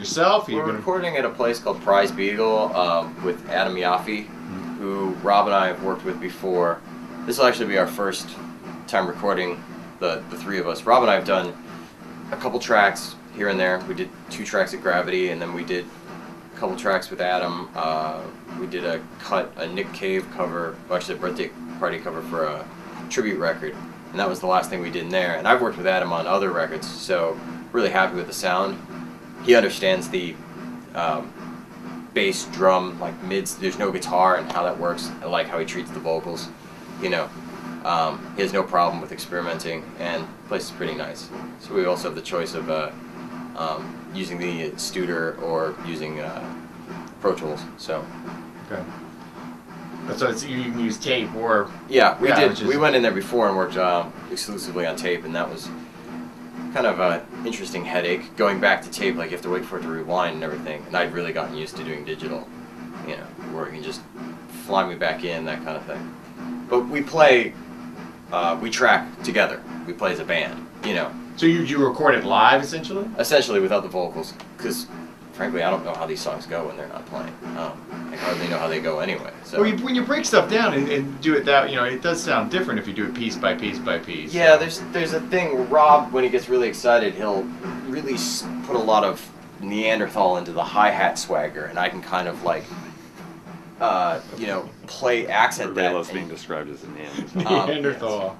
yourself? We're recording at a place called Prize Beagle with Adam Yaffe, who Rob and I have worked with before. This will actually be our first time recording the three of us. Rob and I have done a couple tracks here and there. We did 2 tracks at Gravity, and then we did a couple tracks with Adam. We did a Nick Cave cover, well, actually a birthday party cover for a tribute record, and that was the last thing we did in there. And I've worked with Adam on other records, so really happy with the sound. He understands the bass, drum, like mids. There's no guitar and how that works. I like how he treats the vocals. You know, he has no problem with experimenting, and the place is pretty nice. So we also have the choice of using the Studer or using Pro Tools. So. Okay. So you can use tape or. Yeah, we did. We went in there before and worked exclusively on tape, and that was kind of an interesting headache. Going back to tape, like you have to wait for it to rewind and everything. And I'd really gotten used to doing digital, you know, where you can just fly me back in, that kind of thing. But we play, we track together. We play as a band, you know. So you record it live, essentially? Essentially, without the vocals, because frankly, I don't know how these songs go when they're not playing. I hardly know how they go anyway. So. Well, when you break stuff down and do it that, you know, it does sound different if you do it piece by piece by piece. Yeah, there's a thing where Rob, when he gets really excited, he'll really put a lot of Neanderthal into the hi-hat swagger, and I can kind of like, you know, play accent that. Everybody loves being described as a Neanderthal. Neanderthal.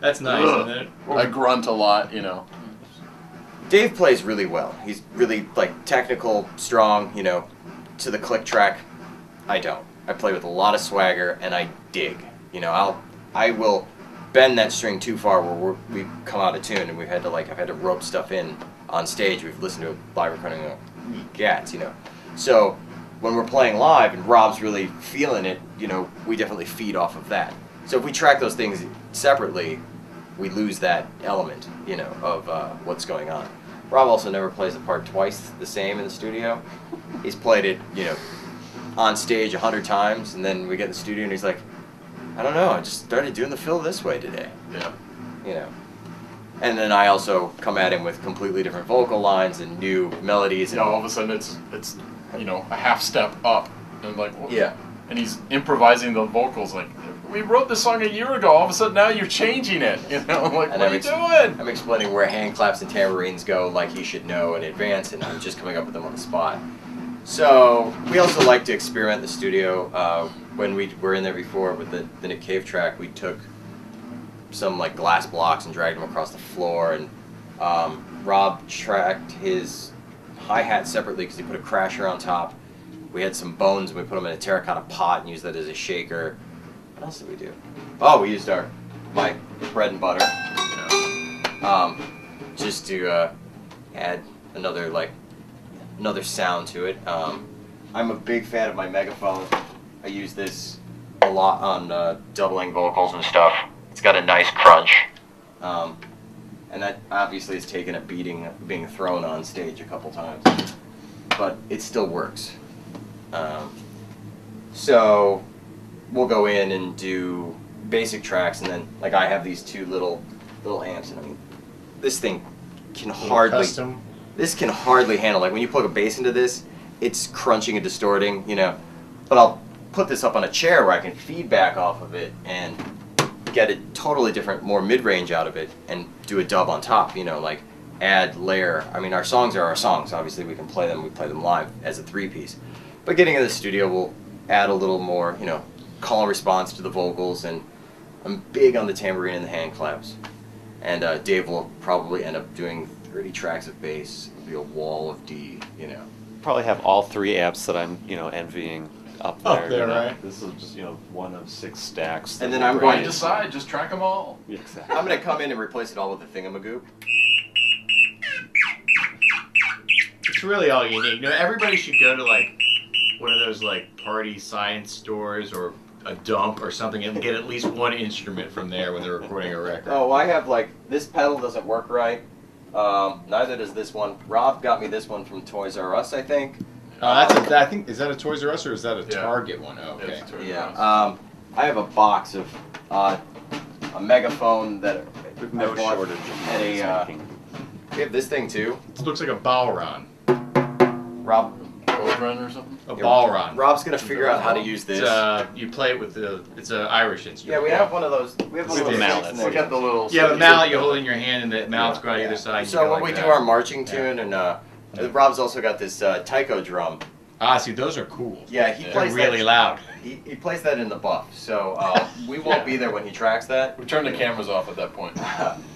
That's nice, isn't it? I grunt a lot, you know. Dave plays really well. He's really like technical, strong, you know, to the click track. I don't. I play with a lot of swagger, and I dig. You know, I will bend that string too far where we come out of tune, and I've had to rope stuff in on stage. We've listened to a live recording of Gats, you know. So when we're playing live and Rob's really feeling it, you know, we definitely feed off of that. So if we track those things separately, we lose that element, you know, of what's going on. Rob also never plays the part twice the same in the studio. He's played it, you know, on stage 100 times, and then we get in the studio and he's like, I don't know, I just started doing the fill this way today. Yeah. You know. And then I also come at him with completely different vocal lines and new melodies. And all of a sudden it's you know, a half step up, and like, what? Yeah. And he's improvising the vocals like, we wrote this song a year ago. All of a sudden now you're changing it. You know, I'm like, what are you doing? I'm explaining where hand claps and tambourines go, like he should know in advance, and I'm just coming up with them on the spot. So we also like to experiment in the studio. When we were in there before with the Nick Cave track, we took some like glass blocks and dragged them across the floor, and Rob tracked his hi-hat separately because he put a crasher on top. We had some bones and we put them in a terracotta pot and used that as a shaker. What else did we do? Oh, we used my bread and butter, just to add another sound to it. I'm a big fan of my megaphone. I use this a lot on doubling vocals and stuff. It's got a nice crunch, and that obviously has taken a beating being thrown on stage a couple times, but it still works. So we'll go in and do basic tracks, and then like I have these 2 little amps, and I mean this thing can hardly handle, like when you plug a bass into this, it's crunching and distorting, you know. But I'll put this up on a chair where I can feedback off of it and get a totally different, more mid-range out of it, and do a dub on top, you know, like add layer. I mean, our songs are our songs. Obviously we play them live as a 3-piece. But getting in the studio, we'll add a little more, you know, call and response to the vocals, and I'm big on the tambourine and the hand claps. And Dave will probably end up doing 30 tracks of bass. It'll be a wall of D, you know. Probably have all 3 amps that I'm, you know, envying up there. Up there, you know? right? This is just, you know, one of 6 stacks. And then I'm going to decide, just track them all. Yeah, exactly. I'm going to come in and replace it all with the thingamagoo. It's really all you need. You know, everybody should go to like one of those like party science stores or a dump or something and get at least one instrument from there when they're recording a record. Oh, I have like, this pedal doesn't work right. Neither does this one. Rob got me this one from Toys R Us, I think. I think, is that a Toys R Us or is that a Target one? Oh, okay. Yeah. I have a box of a megaphone that No I bought shortage of at noise making. we have this thing too. It looks like a Bowron. Rob. Code run or something. A ball run. Rob's gonna figure out how to use this. You play it with it's an Irish instrument. Yeah, we have one of those. We have one of With those. the sticks mallet. in there. We got the little. Yeah, the mallet you hold in your hand, and the mallets go on Yeah. either side. and you So go when like we that. do our marching tune, and Rob's also got this taiko drum. Ah, see, those are cool. Yeah, he They're plays really that. loud. He plays that in the buff, so we won't be there when he tracks that. We turned the cameras off at that point.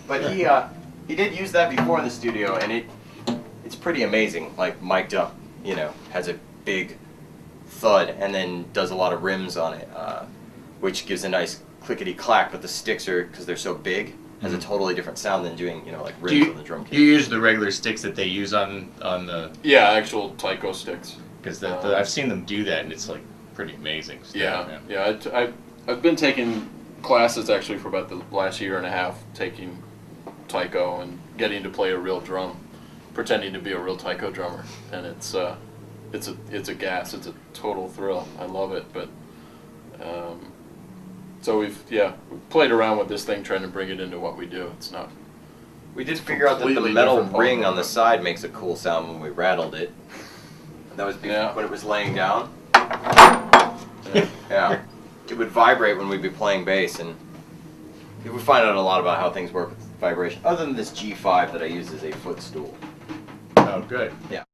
But he did use that before in the studio, and it's pretty amazing. Like mic'd up, has a big thud, and then does a lot of rims on it, which gives a nice clickety clack. But the sticks are, because they're so big, has a totally different sound than doing like rims on the drum kit. Do you use the regular sticks that they use on the? Yeah, actual taiko sticks. Because I've seen them do that, and it's like pretty amazing stuff. Yeah. I've been taking classes actually for about the last year and a half, taking taiko and getting to play a real drum, pretending to be a real taiko drummer, and it's a gas. It's a total thrill. I love it. But so we've played around with this thing, trying to bring it into what we do. It's not. We did figure out that the Completely metal different ring ballgame. on the side makes a cool sound when we rattled it. That was when it was laying down. Yeah. It would vibrate when we'd be playing bass, and we would find out a lot about how things work with vibration. Other than this G5 that I use as a footstool. Oh, good. Yeah.